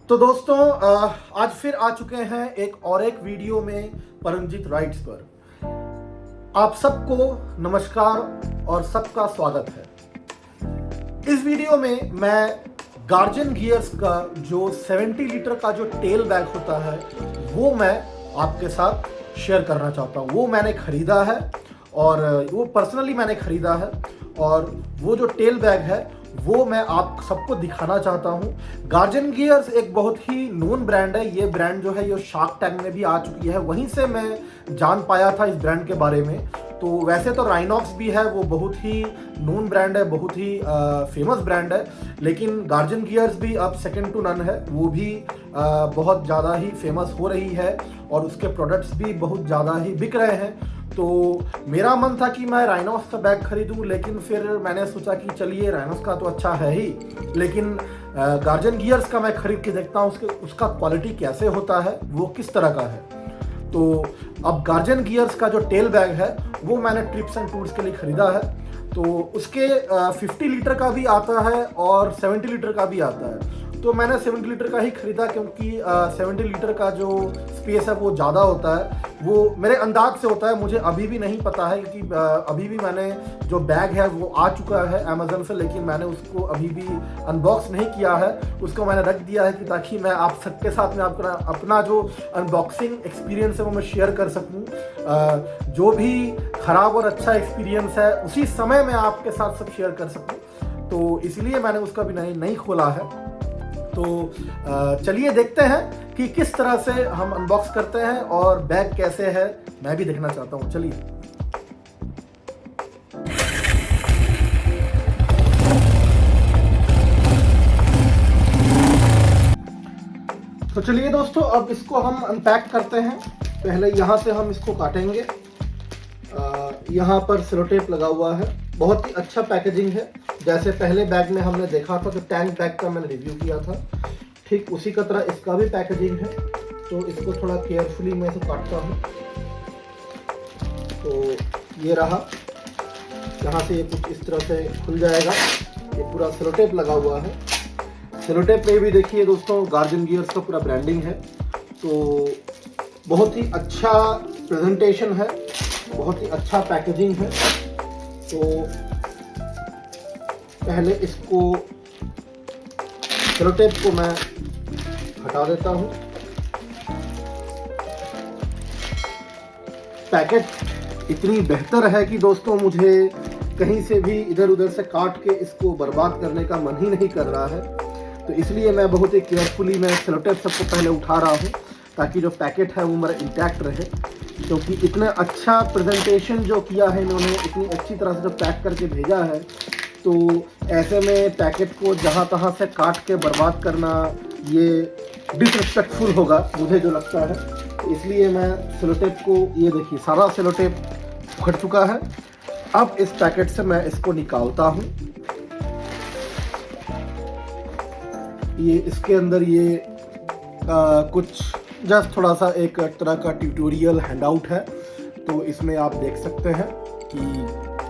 तो दोस्तों आज फिर आ चुके हैं एक वीडियो में परमजीत राइट्स पर। आप सबको नमस्कार और सबका स्वागत है। इस वीडियो में मैं गार्जियन गियर्स का जो 70 लीटर का जो टेल बैग होता है वो मैं आपके साथ शेयर करना चाहता हूँ। वो मैंने खरीदा है और वो पर्सनली मैंने खरीदा है और वो जो टेल बैग है वो मैं आप सबको दिखाना चाहता हूँ। गार्जियन गियर्स एक बहुत ही नोन ब्रांड है। ये ब्रांड जो है ये शार्क टैंक में भी आ चुकी है, वहीं से मैं जान पाया था इस ब्रांड के बारे में। तो वैसे तो राइनॉक्स भी है, वो बहुत ही नोन ब्रांड है, बहुत ही फेमस ब्रांड है, लेकिन गार्जियन गियर्स भी अब सेकंड टू नन है। वो भी बहुत ज़्यादा ही फेमस हो रही है और उसके प्रोडक्ट्स भी बहुत ज़्यादा ही बिक रहे हैं। तो मेरा मन था कि मैं राइनॉक्स का बैग खरीदूं, लेकिन फिर मैंने सोचा कि चलिए राइनॉक्स का तो अच्छा है ही, लेकिन गार्जियन गियर्स का मैं खरीद के देखता हूं उसका क्वालिटी कैसे होता है, वो किस तरह का है। तो अब गार्जियन गियर्स का जो टेल बैग है वो मैंने ट्रिप्स एंड टूर्स के लिए ख़रीदा है। तो उसके 50 लीटर का भी आता है और 70 लीटर का भी आता है। तो मैंने 70 लीटर का ही ख़रीदा क्योंकि 70 लीटर का जो स्पेस है वो ज़्यादा होता है। वो मेरे अंदाज से होता है, मुझे अभी भी नहीं पता है क्योंकि अभी भी मैंने जो बैग है वो आ चुका है अमेज़न से, लेकिन मैंने उसको अभी भी अनबॉक्स नहीं किया है। उसको मैंने रख दिया है कि ताकि मैं आप सबके साथ में अपना जो अनबॉक्सिंग एक्सपीरियंस है वो मैं शेयर कर सकूँ। जो भी ख़राब और अच्छा एक्सपीरियंस है उसी समय मैं आपके साथ सब शेयर कर सकूँ, तो इसलिए मैंने उसका भी नहीं खोला है। तो चलिए देखते हैं कि किस तरह से हम अनबॉक्स करते हैं और बैग कैसे है मैं भी देखना चाहता हूं। चलिए तो चलिए दोस्तों, अब इसको हम अनपैक करते हैं। पहले यहाँ से हम इसको काटेंगे। यहाँ पर सेलोटेप लगा हुआ है, बहुत ही अच्छा पैकेजिंग है। जैसे पहले बैग में हमने देखा था, तो टैंक बैग का मैंने रिव्यू किया था, ठीक उसी का तरह इसका भी पैकेजिंग है। तो इसको थोड़ा केयरफुली मैं इसे काटता हूँ। तो ये रहा, यहाँ से ये कुछ इस तरह से खुल जाएगा। ये पूरा सेलोटेप लगा हुआ है। सेलोटेप में भी देखिए दोस्तों गार्जियन गियर्स का पूरा ब्रांडिंग है। तो बहुत ही अच्छा प्रेजेंटेशन है, बहुत ही अच्छा पैकेजिंग है। तो पहले इसको सेलोटेप को मैं हटा देता हूँ। पैकेट इतनी बेहतर है कि दोस्तों मुझे कहीं से भी इधर उधर से काट के इसको बर्बाद करने का मन ही नहीं कर रहा है। तो इसलिए मैं बहुत ही केयरफुली मैं सेलोटेप सबको पहले उठा रहा हूँ ताकि जो पैकेट है वो मेरा इंटैक्ट रहे। क्योंकि इतना अच्छा प्रेजेंटेशन जो किया है इन्होंने, इतनी अच्छी तरह से जो पैक करके भेजा है, तो ऐसे में पैकेट को जहाँ तहाँ से काट के बर्बाद करना ये डिसरिस्पेक्टफुल होगा, मुझे जो लगता है। तो इसलिए मैं सेलोटेप को, ये देखिए सारा सेलोटेप फट चुका है। अब इस पैकेट से मैं इसको निकालता हूँ। ये इसके अंदर ये कुछ जस्ट थोड़ा सा एक तरह का ट्यूटोरियल हैंडआउट है। तो इसमें आप देख सकते हैं कि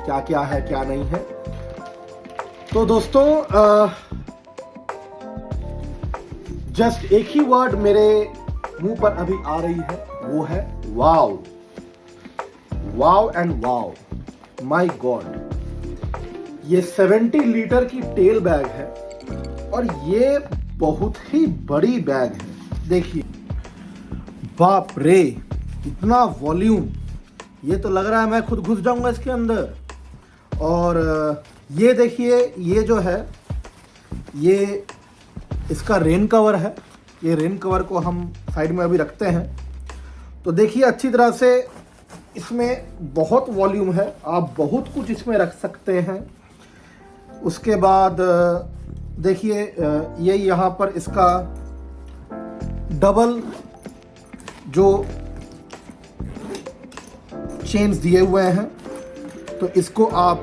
क्या क्या है क्या नहीं है। तो दोस्तों जस्ट एक ही वर्ड मेरे मुंह पर अभी आ रही है, वो है वाव। वाव एंड वाव, माय गॉड। ये 70 लीटर की टेल बैग है और ये बहुत ही बड़ी बैग है। देखिए, बाप रे, इतना वॉल्यूम, ये तो लग रहा है मैं खुद घुस जाऊंगा इसके अंदर। और ये देखिए, ये जो है ये इसका रेन कवर है। ये रेन कवर को हम साइड में अभी रखते हैं। तो देखिए अच्छी तरह से इसमें बहुत वॉल्यूम है, आप बहुत कुछ इसमें रख सकते हैं। उसके बाद देखिए ये यहाँ पर इसका डबल जो चेन्स दिए हुए हैं, तो इसको आप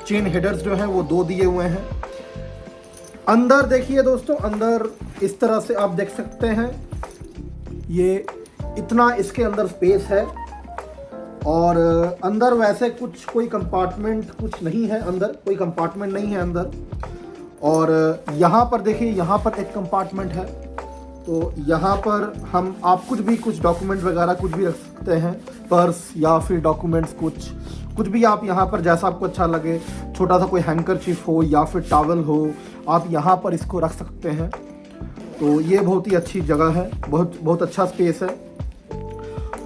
चेन हेडर्स जो हैं वो 2 दिए हुए हैं। अंदर देखिए दोस्तों, अंदर इस तरह से आप देख सकते हैं, ये इतना इसके अंदर स्पेस है। और अंदर वैसे कोई कंपार्टमेंट कुछ नहीं है, अंदर कोई कंपार्टमेंट नहीं है अंदर। और यहाँ पर देखिए, यहाँ पर एक कंपार्टमेंट है तो यहाँ पर आप कुछ डॉक्यूमेंट वगैरह कुछ भी रख सकते हैं, पर्स या फिर डॉक्यूमेंट्स कुछ भी आप यहाँ पर जैसा आपको अच्छा लगे, छोटा सा कोई हैंकरचीफ हो या फिर टॉवल हो, आप यहाँ पर इसको रख सकते हैं। तो ये बहुत ही अच्छी जगह है, बहुत अच्छा स्पेस है।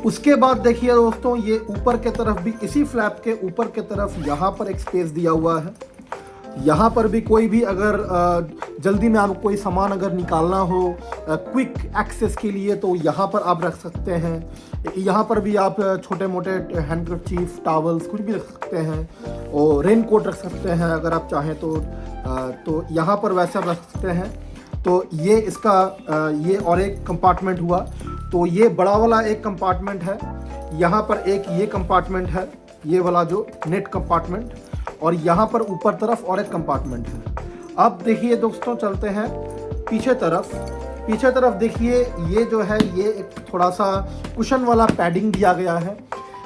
उसके बाद देखिए दोस्तों, ये ऊपर के तरफ भी, इसी फ्लैप के ऊपर के तरफ यहाँ पर एक स्पेस दिया हुआ है। यहाँ पर भी कोई भी अगर जल्दी में आपको कोई सामान अगर निकालना हो क्विक एक्सेस के लिए, तो यहाँ पर आप रख सकते हैं। यहाँ पर भी आप छोटे मोटे हैंडकरचीफ, टॉवल्स कुछ भी रख सकते हैं, और रेन कोट रख सकते हैं अगर आप चाहें तो यहाँ पर वैसे आप रख सकते हैं। तो ये इसका ये और एक कंपार्टमेंट हुआ। तो ये बड़ा वाला एक कंपार्टमेंट है, यहाँ पर एक ये कंपार्टमेंट है, ये वाला जो नेट कंपार्टमेंट, और यहाँ पर ऊपर तरफ और एक कंपार्टमेंट है। अब देखिए दोस्तों, चलते हैं पीछे तरफ देखिए, ये जो है ये एक थोड़ा सा कुशन वाला पैडिंग दिया गया है।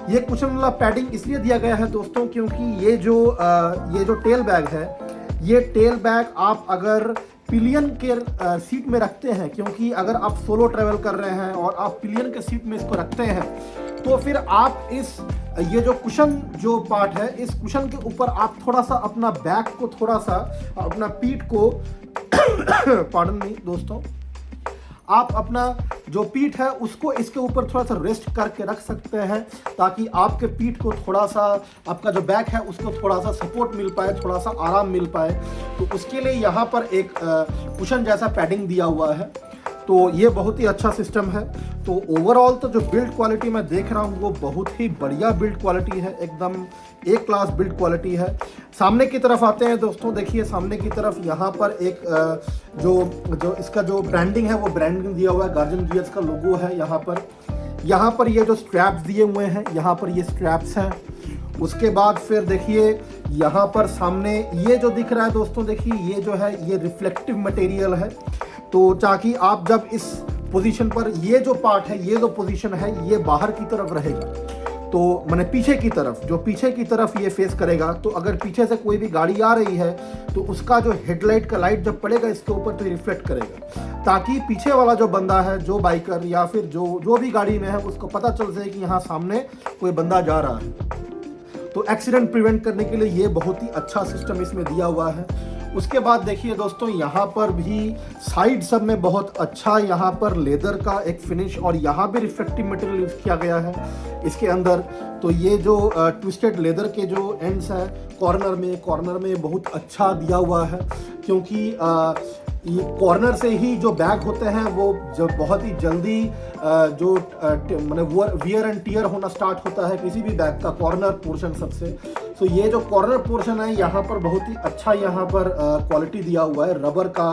ये कुशन वाला पैडिंग इसलिए दिया गया है दोस्तों, क्योंकि ये जो टेल बैग है, ये टेल बैग आप अगर पिलियन के सीट में रखते हैं, क्योंकि अगर आप सोलो ट्रैवल कर रहे हैं और आप पिलियन के सीट में इसको रखते हैं, तो फिर आप ये जो कुशन जो पार्ट है, इस कुशन के ऊपर आप थोड़ा सा अपना बैक को, थोड़ा सा अपना पीठ को पार्डन मी दोस्तों, आप अपना जो पीठ है उसको इसके ऊपर थोड़ा सा रेस्ट करके रख सकते हैं, ताकि आपके पीठ को थोड़ा सा, आपका जो बैक है उसको थोड़ा सा सपोर्ट मिल पाए, थोड़ा सा आराम मिल पाए। तो उसके लिए यहाँ पर एक कुशन जैसा पैडिंग दिया हुआ है। तो ये बहुत ही अच्छा सिस्टम है। तो ओवरऑल तो जो बिल्ड क्वालिटी मैं देख रहा हूँ वो बहुत ही बढ़िया बिल्ड क्वालिटी है, एकदम एक क्लास बिल्ड क्वालिटी है। सामने की तरफ आते हैं दोस्तों, देखिए सामने की तरफ यहाँ पर एक जो इसका जो ब्रांडिंग है वो ब्रांडिंग दिया हुआ है, गार्जन गियर्स का लोगो है यहाँ पर ये जो स्ट्रैप्स दिए हुए हैं, यहाँ पर ये स्ट्रैप्स हैं। उसके बाद फिर देखिए यहाँ पर सामने ये जो दिख रहा है दोस्तों, देखिए ये जो है ये रिफ्लेक्टिव मटेरियल है। तो ताकि आप जब इस पोजीशन पर, ये जो पार्ट है, ये जो पोजीशन है, ये बाहर की तरफ रहेगा, तो मैंने पीछे की तरफ ये फेस करेगा। तो अगर पीछे से कोई भी गाड़ी आ रही है तो उसका जो हेडलाइट का लाइट जब पड़ेगा इसके ऊपर तो रिफ्लेक्ट करेगा, ताकि पीछे वाला जो बंदा है, जो बाइकर या फिर जो भी गाड़ी में है, उसको पता चल जाए कि यहाँ सामने कोई बंदा जा रहा है। तो एक्सीडेंट प्रिवेंट करने के लिए ये बहुत ही अच्छा सिस्टम इसमें दिया हुआ है। उसके बाद देखिए दोस्तों, यहाँ पर भी साइड सब में बहुत अच्छा यहाँ पर लेदर का एक फिनिश, और यहाँ भी रिफ्लेक्टिव मटेरियल यूज़ किया गया है इसके अंदर। तो ये जो ट्विस्टेड लेदर के जो एंड्स हैं कॉर्नर में बहुत अच्छा दिया हुआ है, क्योंकि ये कॉर्नर से ही जो बैग होते हैं वो जब बहुत ही जल्दी जो मतलब वियर एंड टियर होना स्टार्ट होता है किसी भी बैग का कॉर्नर पोर्शन सबसे। तो ये जो कॉर्नर पोर्शन है यहाँ पर बहुत ही अच्छा यहाँ पर क्वालिटी दिया हुआ है, रबर का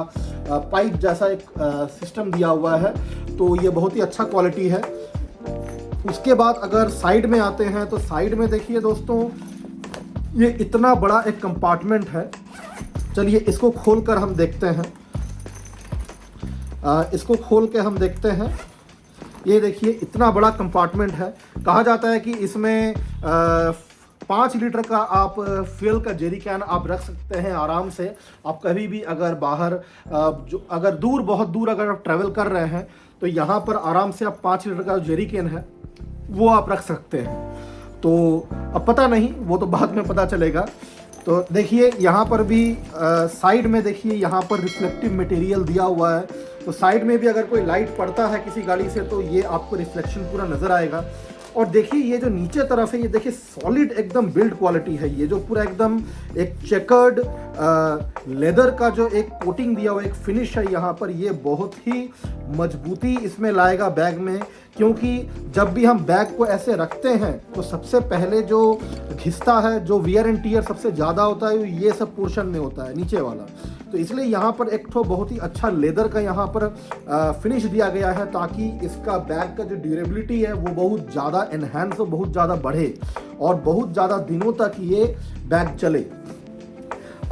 पाइप जैसा एक सिस्टम दिया हुआ है। तो ये बहुत ही अच्छा क्वालिटी है। उसके बाद अगर साइड में आते हैं तो साइड में देखिए दोस्तों, ये इतना बड़ा एक कंपार्टमेंट है। चलिए इसको खोल कर हम देखते हैं। इसको खोल के हम देखते हैं। ये देखिए इतना बड़ा कंपार्टमेंट है। कहा जाता है कि इसमें 5 लीटर का आप फ्यूल का जेरी कैन आप रख सकते हैं आराम से। आप कभी भी अगर बाहर अगर बहुत दूर अगर आप ट्रैवल कर रहे हैं तो यहाँ पर आराम से आप 5 लीटर का जेरी कैन है वो आप रख सकते हैं। तो अब पता नहीं, वो तो बाद में पता चलेगा। तो देखिए यहाँ पर भी साइड में देखिए यहाँ पर रिफ्लेक्टिव मटेरियल दिया हुआ है। तो साइड में भी अगर कोई लाइट पड़ता है किसी गाड़ी से तो ये आपको रिफ्लेक्शन पूरा नज़र आएगा। और देखिए ये जो नीचे तरफ है, ये देखिए सॉलिड एकदम बिल्ड क्वालिटी है। ये जो पूरा एकदम एक चेकर्ड लेदर का जो एक कोटिंग दिया हुआ एक फिनिश है यहाँ पर, ये बहुत ही मजबूती इसमें लाएगा बैग में। क्योंकि जब भी हम बैग को ऐसे रखते हैं तो सबसे पहले जो घिसता है, जो वियर एंड टियर सबसे ज़्यादा होता है, ये सब पोर्शन में होता है नीचे वाला। तो इसलिए यहाँ पर एक तो बहुत ही अच्छा लेदर का यहाँ पर फिनिश दिया गया है, ताकि इसका बैग का जो ड्यूरेबिलिटी है वो बहुत ज़्यादा एनहांस हो, बहुत ज़्यादा बढ़े और बहुत ज़्यादा दिनों तक ये बैग चले।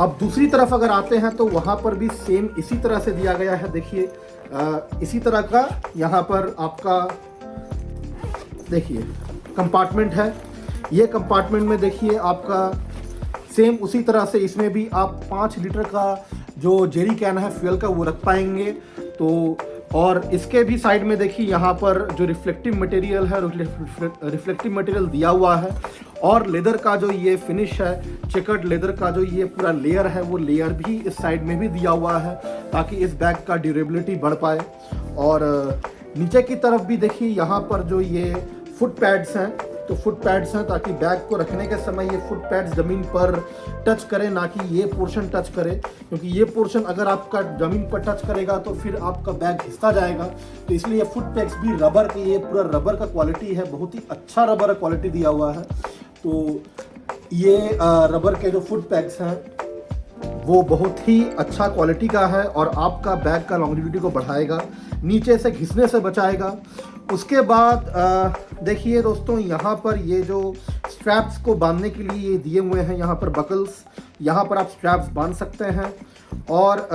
अब दूसरी तरफ अगर आते हैं तो वहाँ पर भी सेम इसी तरह से दिया गया है। देखिए इसी तरह का यहाँ पर आपका देखिए कंपार्टमेंट है। ये कंपार्टमेंट में देखिए आपका सेम उसी तरह से इसमें भी आप 5 लीटर का जो जेरी कैन है फ्यूल का वो रख पाएंगे। तो और इसके भी साइड में देखिए यहाँ पर जो रिफ्लेक्टिव मटेरियल है, रिफ्लेक्टिव मटेरियल दिया हुआ है। और लेदर का जो ये फिनिश है, चेकर्ड लेदर का जो ये पूरा लेयर है, वो लेयर भी इस साइड में भी दिया हुआ है ताकि इस बैग का ड्यूरेबिलिटी बढ़ पाए। और नीचे की तरफ भी देखिए यहाँ पर जो ये फुट पैड्स हैं, तो फुट पैड्स हैं ताकि बैग को रखने के समय ये फुट पैड्स ज़मीन पर टच करें, ना कि ये पोर्शन टच करे, क्योंकि ये पोर्शन अगर आपका ज़मीन पर टच करेगा तो फिर आपका बैग घिसता जाएगा। तो इसलिए फुट पैड्स भी रबर के, ये पूरा रबर का क्वालिटी है, बहुत ही अच्छा रबर क्वालिटी दिया हुआ है। तो ये रबर के जो फुट पैड्स हैं वो बहुत ही अच्छा क्वालिटी का है और आपका बैग का लॉन्जिविटी को बढ़ाएगा, नीचे से घिसने से बचाएगा। उसके बाद देखिए दोस्तों, यहाँ पर ये जो स्ट्रैप्स को बांधने के लिए ये दिए हुए हैं, यहाँ पर बकल्स, यहाँ पर आप स्ट्रैप्स बांध सकते हैं। और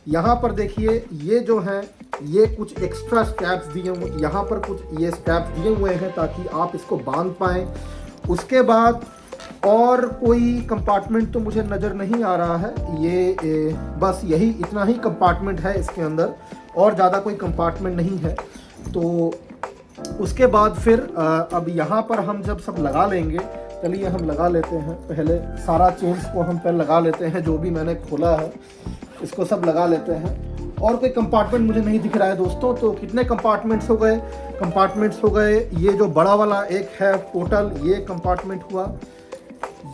यहाँ पर देखिए ये जो हैं, ये कुछ एक्स्ट्रा स्ट्रैप्स दिए हुए, यहाँ पर कुछ ये स्ट्रैप्स दिए हुए हैं ताकि आप इसको बांध पाएँ। उसके बाद और कोई कंपार्टमेंट तो मुझे नज़र नहीं आ रहा है, ये बस यही इतना ही कंपार्टमेंट है इसके अंदर, और ज़्यादा कोई कंपार्टमेंट नहीं है। तो उसके बाद फिर अब यहाँ पर हम जब सब लगा लेंगे, चलिए हम लगा लेते हैं। पहले सारा चेन्स को हम पहले लगा लेते हैं, जो भी मैंने खोला है इसको सब लगा लेते हैं। और कोई कंपार्टमेंट मुझे नहीं दिख रहा है दोस्तों। तो कितने कंपार्टमेंट्स हो गए? कंपार्टमेंट्स हो गए, ये जो बड़ा वाला एक है टोटल, ये कंपार्टमेंट हुआ,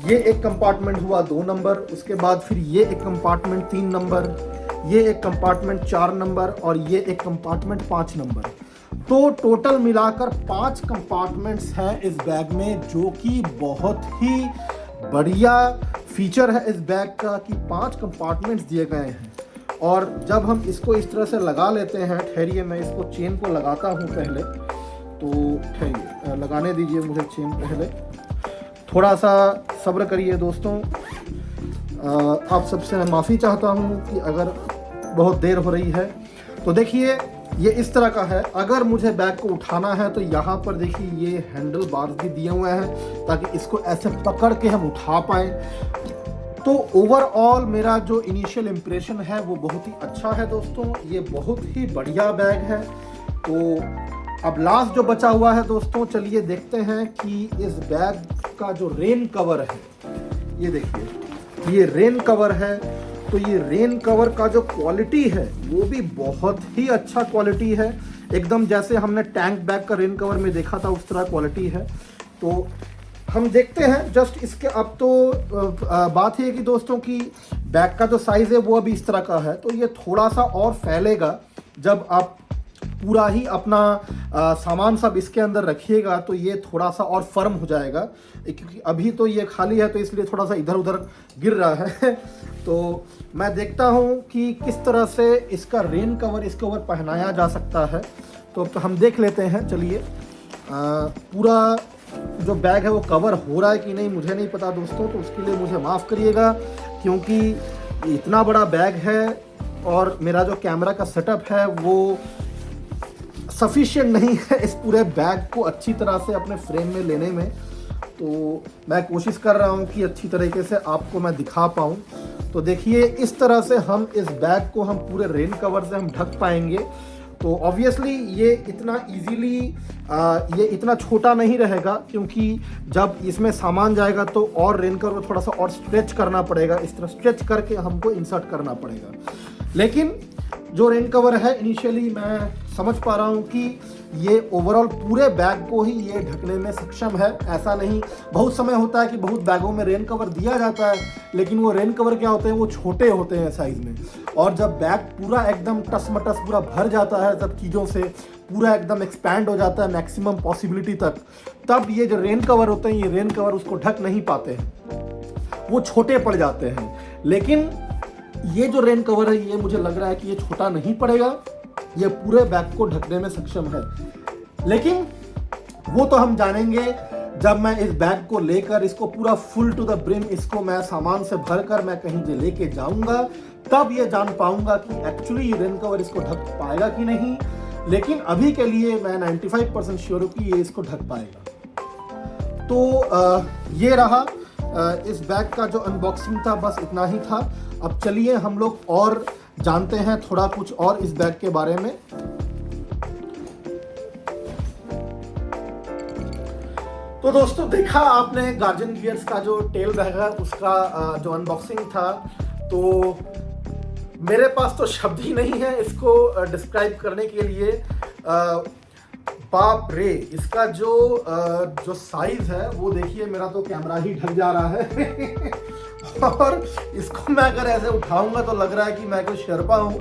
ये एक कंपार्टमेंट हुआ 2 नंबर, उसके बाद फिर ये एक कंपार्टमेंट 3 नंबर, ये एक कंपार्टमेंट 4 नंबर और ये एक कंपार्टमेंट 5 नंबर। तो टोटल मिलाकर 5 कंपार्टमेंट्स हैं इस बैग में, जो कि बहुत ही बढ़िया फीचर है इस बैग का कि 5 कंपार्टमेंट्स दिए गए हैं। और जब हम इसको इस तरह से लगा लेते हैं, ठहरिए मैं इसको चेन को लगाता हूँ पहले, तो ठहरिए लगाने दीजिए मुझे चेन पहले, थोड़ा सा सब्र करिए दोस्तों। आप सबसे मैं माफ़ी चाहता हूँ कि अगर बहुत देर हो रही है। तो देखिए ये इस तरह का है, अगर मुझे बैग को उठाना है तो यहाँ पर देखिए ये हैंडल बार्स भी दिए हुए हैं ताकि इसको ऐसे पकड़ के हम उठा पाएँ। तो ओवरऑल मेरा जो इनिशियल इम्प्रेशन है वो बहुत ही अच्छा है दोस्तों, ये बहुत ही बढ़िया बैग है। तो अब लास्ट जो बचा हुआ है दोस्तों, चलिए देखते हैं कि इस बैग का जो रेन कवर है, ये देखिए ये रेन कवर है। तो ये रेन कवर का जो क्वालिटी है वो भी बहुत ही अच्छा क्वालिटी है, एकदम जैसे हमने टैंक बैग का रेन कवर में देखा था उस तरह क्वालिटी है। तो हम देखते हैं जस्ट इसके, अब तो बात है कि दोस्तों की बैग का जो साइज़ है वो अभी इस तरह का है, तो ये थोड़ा सा और फैलेगा जब आप पूरा ही अपना सामान सब इसके अंदर रखिएगा, तो ये थोड़ा सा और फर्म हो जाएगा, क्योंकि अभी तो ये खाली है तो इसलिए थोड़ा सा इधर उधर गिर रहा है। तो मैं देखता हूँ कि किस तरह से इसका रेन कवर इसके ऊपर पहनाया जा सकता है। तो हम देख लेते हैं, चलिए। पूरा जो बैग है वो कवर हो रहा है कि नहीं मुझे नहीं पता दोस्तों, तो उसके लिए मुझे माफ़ करिएगा, क्योंकि इतना बड़ा बैग है और मेरा जो कैमरा का सेटअप है वो सफिशिएंट नहीं है इस पूरे बैग को अच्छी तरह से अपने फ्रेम में लेने में। तो मैं कोशिश कर रहा हूँ कि अच्छी तरीके से आपको मैं दिखा पाऊँ। तो देखिए इस तरह से हम इस बैग को हम पूरे रेन कवर से हम ढक पाएंगे। तो ऑब्वियसली ये इतना इजीली ये इतना छोटा नहीं रहेगा, क्योंकि जब इसमें सामान जाएगा तो और रेन कवर को थोड़ा सा और स्ट्रेच करना पड़ेगा, इस तरह स्ट्रेच करके हमको इंसर्ट करना पड़ेगा। लेकिन जो रेन कवर है इनिशियली मैं समझ पा रहा हूँ कि ये ओवरऑल पूरे बैग को ही ये ढकने में सक्षम है। ऐसा नहीं, बहुत समय होता है कि बहुत बैगों में रेन कवर दिया जाता है, लेकिन वो रेन कवर क्या होते हैं, वो छोटे होते हैं साइज़ में, और जब बैग पूरा एकदम टसमटस पूरा भर जाता है सब चीज़ों से, पूरा एकदम एक्सपैंड हो जाता है मैक्सिमम पॉसिबिलिटी तक, तब ये जो रेन कवर होते हैं ये रेन कवर उसको ढक नहीं पाते हैं, वो छोटे पड़ जाते हैं। लेकिन ये जो रेन कवर है ये मुझे लग रहा है कि ये छोटा नहीं पड़ेगा, ये पूरे बैग को ढकने में सक्षम है। लेकिन वो तो हम जानेंगे जब मैं इस बैग को लेकर इसको पूरा फुल टू द ब्रिम इसको मैं सामान से भरकर मैं कहीं से लेके जाऊंगा, तब ये जान पाऊंगा कि एक्चुअली ये रेन कवर इसको ढक पाएगा कि नहीं। लेकिन अभी के लिए मैं 95% श्योर हूँ कि ये इसको ढक पाएगा। तो ये रहा इस बैग का जो अनबॉक्सिंग था, बस इतना ही था। अब चलिए हम लोग और जानते हैं थोड़ा कुछ और इस बैग के बारे में। तो दोस्तों देखा आपने गार्जियन गियर्स का जो टेल बैग है उसका जो अनबॉक्सिंग था, तो मेरे पास तो शब्द ही नहीं है इसको डिस्क्राइब करने के लिए। बाप रे, इसका जो साइज है वो देखिए, मेरा तो कैमरा ही ढक जा रहा है और इसको मैं अगर ऐसे उठाऊंगा तो लग रहा है कि मैं कोई शेरपा हूँ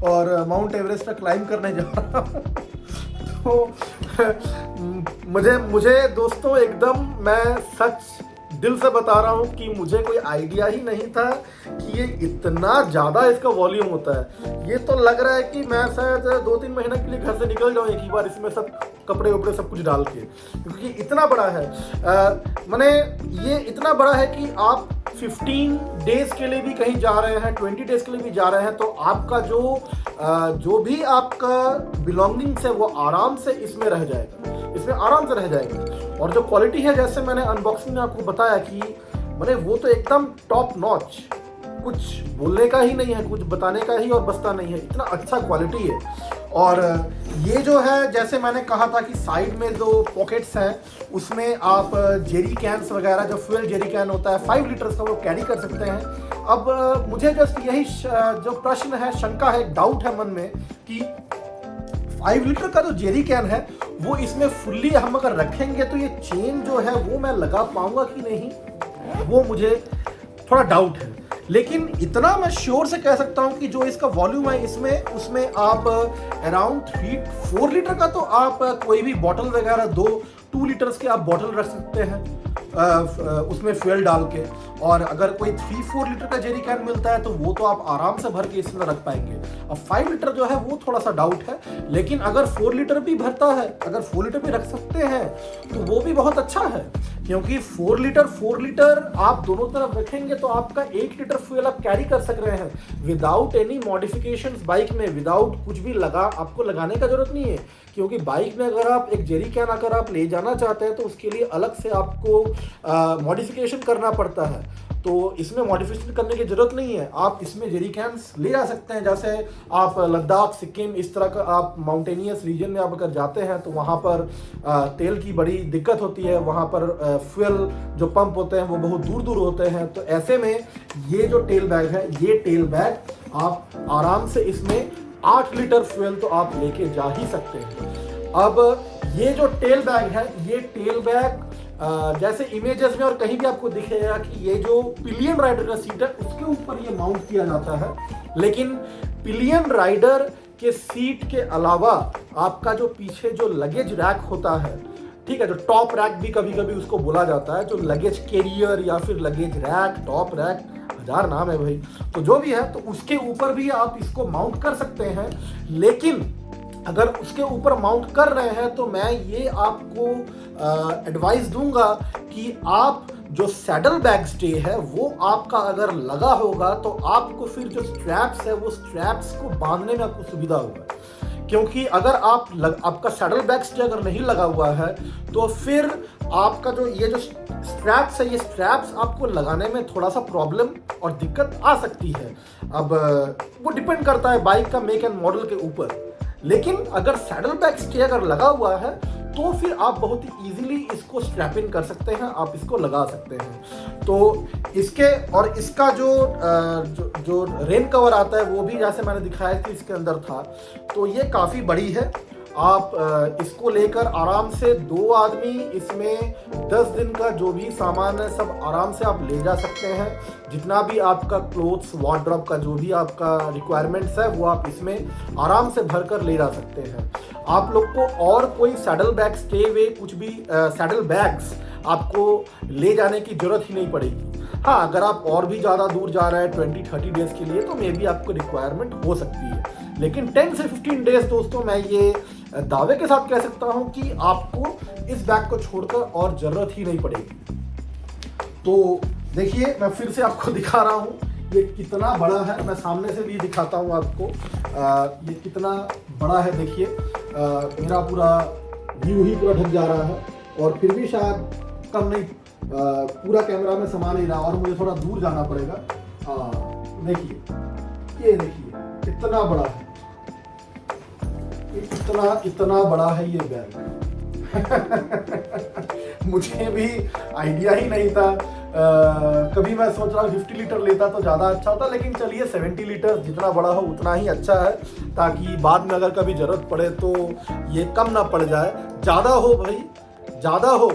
और माउंट एवरेस्ट पर क्लाइंब करने जा रहा हूँ। तो मुझे दोस्तों एकदम, मैं सच दिल से बता रहा हूँ कि मुझे कोई आइडिया ही नहीं था कि ये इतना ज़्यादा इसका वॉल्यूम होता है। ये तो लग रहा है कि मैं शायद 2-3 महीने के लिए घर से निकल जाऊँ एक ही बार इसमें सब कपड़े वपड़े सब कुछ डाल के, क्योंकि इतना बड़ा है। मैंने ये इतना बड़ा है कि आप 15 डेज के लिए भी कहीं जा रहे हैं, 20 डेज के लिए भी जा रहे हैं, तो आपका जो भी आपका बिलोंगिंग्स है वो आराम से इसमें रह जाएगा, इसमें आराम से रह जाएगा। और जो क्वालिटी है, जैसे मैंने अनबॉक्सिंग में आपको बताया कि मैंने वो तो एकदम टॉप नॉच, कुछ बोलने का ही नहीं है, कुछ बताने का ही और बसता नहीं है, इतना अच्छा क्वालिटी है। और ये जो है, जैसे मैंने कहा था कि साइड में जो पॉकेट्स हैं उसमें आप जेरी कैन्स वगैरह, जो फ्यूल जेरी कैन होता है 5 लीटर्स का, वो कैरी कर सकते हैं। अब मुझे जस्ट यही जो प्रश्न है, शंका है, डाउट है मन में कि 5 लीटर का जो जेरी कैन है वो इसमें फुल्ली हम अगर रखेंगे तो ये चेन जो है वो मैं लगा पाऊंगा कि नहीं, वो मुझे थोड़ा डाउट है। लेकिन इतना मैं श्योर से कह सकता हूं कि जो इसका वॉल्यूम है इसमें, उसमें आप अराउंड 3-4 लीटर का तो आप कोई भी बॉटल वगैरह 2 लीटर्स के आप बॉटल रख सकते हैं उसमें फ्यूल डाल के। और अगर कोई 3-4 लीटर का जेरी कैन मिलता है तो वो तो आप आराम से भर के इसमें रख पाएंगे। अब 5 लीटर जो है वो थोड़ा सा डाउट है, लेकिन अगर 4 लीटर भी भरता है, अगर 4 लीटर भी रख सकते हैं तो वो भी बहुत अच्छा है, क्योंकि 4 लीटर आप दोनों तरफ रखेंगे तो आपका 1 लीटर फ्यूल आप कैरी कर सक रहे हैं विदाउट एनी मॉडिफिकेशंस बाइक में, विदाउट कुछ भी आपको लगाने का जरूरत नहीं है। क्योंकि बाइक में अगर आप एक जेरी कैन अगर आप ले जाना चाहते हैं तो उसके लिए अलग से आपको मॉडिफिकेशन करना पड़ता है, तो इसमें मॉडिफिकेशन करने की जरूरत नहीं है। आप इसमें जेरी कैन्स ले जा सकते हैं। जैसे आप लद्दाख, सिक्किम, इस तरह का आप माउंटेनियस रीजन में आप अगर जाते हैं तो वहाँ पर तेल की बड़ी दिक्कत होती है, वहाँ पर फ्यूल जो पंप होते हैं वो बहुत दूर दूर होते हैं। तो ऐसे में ये जो टेल बैग है, ये टेल बैग आप आराम से इसमें 8 लीटर फ्यूल तो आप लेके जा ही सकते हैं। अब ये जो टेल बैग है, ये टेल बैग जैसे इमेजेस में और कहीं भी आपको दिखेगा कि ये जो पिलियन राइडर का सीट है उसके ऊपर ये माउंट किया जाता है, लेकिन पिलियन राइडर के सीट के अलावा आपका जो पीछे जो लगेज रैक होता है, ठीक है, जो टॉप रैक भी कभी कभी उसको बोला जाता है, जो लगेज कैरियर या फिर लगेज रैक, टॉप रैक, 1000 नाम है भाई, तो जो भी है, तो उसके ऊपर भी आप इसको माउंट कर सकते हैं। लेकिन अगर उसके ऊपर माउंट कर रहे हैं तो मैं ये आपको एडवाइस दूंगा कि आप जो सैडल बैग स्टे है वो आपका अगर लगा होगा तो आपको फिर जो स्ट्रैप्स है वो स्ट्रैप्स को बांधने में आपको सुविधा होगा। क्योंकि अगर आपका सैडल बैग स्टे अगर नहीं लगा हुआ है तो फिर आपका जो ये जो स्ट्रैप्स है, ये स्ट्रैप्स आपको लगाने में थोड़ा सा प्रॉब्लम और दिक्कत आ सकती है। अब वो डिपेंड करता है बाइक का मेक एंड मॉडल के ऊपर। लेकिन अगर सैडल बैग स्टे अगर लगा हुआ है तो फिर आप बहुत ही इजीली इसको स्ट्रैप इन कर सकते हैं, आप इसको लगा सकते हैं। तो इसके और इसका जो रेन कवर आता है वो भी जैसे मैंने दिखाया कि इसके अंदर था, तो ये काफ़ी बड़ी है। आप इसको लेकर आराम से 2 आदमी इसमें 10 दिन का जो भी सामान है सब आराम से आप ले जा सकते हैं। जितना भी आपका क्लोथ्स, वार्डरोब का जो भी आपका रिक्वायरमेंट्स है वो आप इसमें आराम से भर कर ले जा सकते हैं। आप लोग को और कोई सैडल बैग स्टे वे कुछ भी सैडल बैग्स आपको ले जाने की जरूरत ही नहीं पड़ेगी। हाँ, अगर आप और भी ज़्यादा दूर जा रहे हैं 20-30 डेज के लिए तो मे बी आपको रिक्वायरमेंट हो सकती है, लेकिन 10 से 15 डेज दोस्तों मैं ये दावे के साथ कह सकता हूं कि आपको इस बैग को छोड़कर और ज़रूरत ही नहीं पड़ेगी। तो देखिए, मैं फिर से आपको दिखा रहा हूं ये कितना बड़ा है। मैं सामने से भी दिखाता हूं आपको ये कितना बड़ा है। देखिए मेरा पूरा व्यू ही पूरा ढक जा रहा है और फिर भी शायद कम नहीं, पूरा कैमरा में समा नहीं रहा और मुझे थोड़ा दूर जाना पड़ेगा। देखिए, ये देखिए कितना बड़ा है, इतना बड़ा है ये बैग मुझे भी आइडिया ही नहीं था। कभी मैं सोच रहा हूँ 50 लीटर लेता तो ज़्यादा अच्छा होता, लेकिन चलिए 70 लीटर जितना बड़ा हो उतना ही अच्छा है, ताकि बाद में अगर कभी ज़रूरत पड़े तो ये कम ना पड़ जाए। ज़्यादा हो भाई, ज़्यादा हो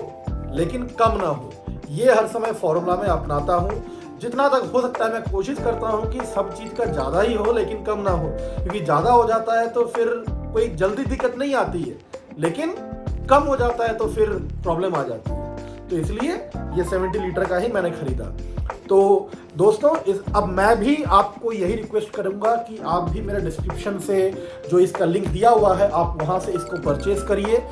लेकिन कम ना हो, ये हर समय फॉर्मूला में अपनाता हूँ। जितना तक हो सकता है मैं कोशिश करता हूँ कि सब चीज़ का ज़्यादा ही हो लेकिन कम ना हो, क्योंकि ज़्यादा हो जाता है तो फिर कोई जल्दी दिक्कत नहीं आती है, लेकिन कम हो जाता है तो फिर प्रॉब्लम आ जाती है। तो इसलिए ये 70 लीटर का ही मैंने खरीदा। तो दोस्तों अब मैं भी आपको यही रिक्वेस्ट करूंगा कि आप भी मेरे डिस्क्रिप्शन से जो इसका लिंक दिया हुआ है आप वहां से इसको परचेज करिए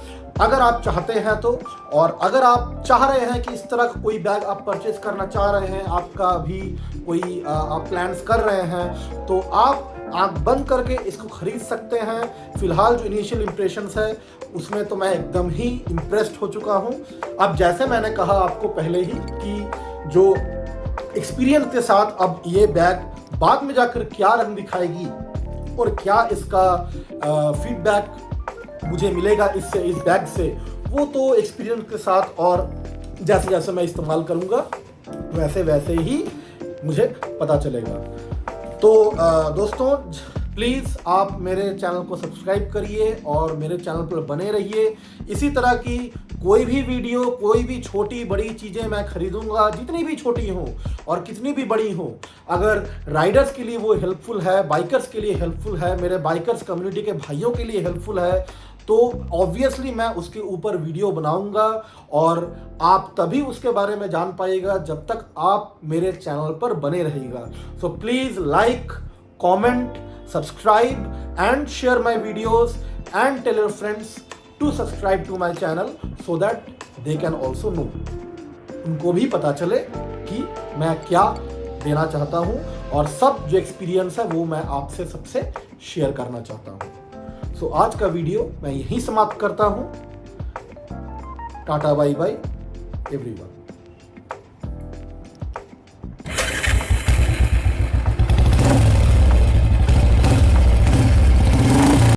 अगर आप चाहते हैं तो। और अगर आप चाह रहे हैं कि इस तरह का कोई बैग आप परचेज करना चाह रहे हैं, आपका भी कोई आप प्लान्स कर रहे हैं, तो आप आंख बंद करके इसको खरीद सकते हैं। फिलहाल जो इनिशियल इम्प्रेशंस है उसमें तो मैं एकदम ही इम्प्रेस्ड हो चुका हूँ। अब जैसे मैंने कहा आपको पहले ही कि जो एक्सपीरियंस के साथ अब ये बैग बाद में जाकर क्या रंग दिखाएगी और क्या इसका फीडबैक मुझे मिलेगा इससे, इस बैग से, वो तो एक्सपीरियंस के साथ और जैसे जैसे मैं इस्तेमाल करूँगा वैसे वैसे ही मुझे पता चलेगा। तो दोस्तों प्लीज़ आप मेरे चैनल को सब्सक्राइब करिए और मेरे चैनल पर बने रहिए। इसी तरह की कोई भी वीडियो, कोई भी छोटी बड़ी चीज़ें मैं खरीदूंगा, जितनी भी छोटी हों और कितनी भी बड़ी हों, अगर राइडर्स के लिए वो हेल्पफुल है, बाइकर्स के लिए हेल्पफुल है, मेरे बाइकर्स कम्युनिटी के भाइयों के लिए हेल्पफुल है, तो ऑब्वियसली मैं उसके ऊपर वीडियो बनाऊंगा और आप तभी उसके बारे में जान पाइएगा जब तक आप मेरे चैनल पर बने रहिएगा। So please like, comment, subscribe and share my videos and tell your friends to subscribe to my channel so that they can also know, उनको भी पता चले कि मैं क्या देना चाहता हूँ और सब जो एक्सपीरियंस है वो मैं आपसे सबसे शेयर करना चाहता हूँ। सो आज का वीडियो मैं यहीं समाप्त करता हूँ। Tata bye bye everyone.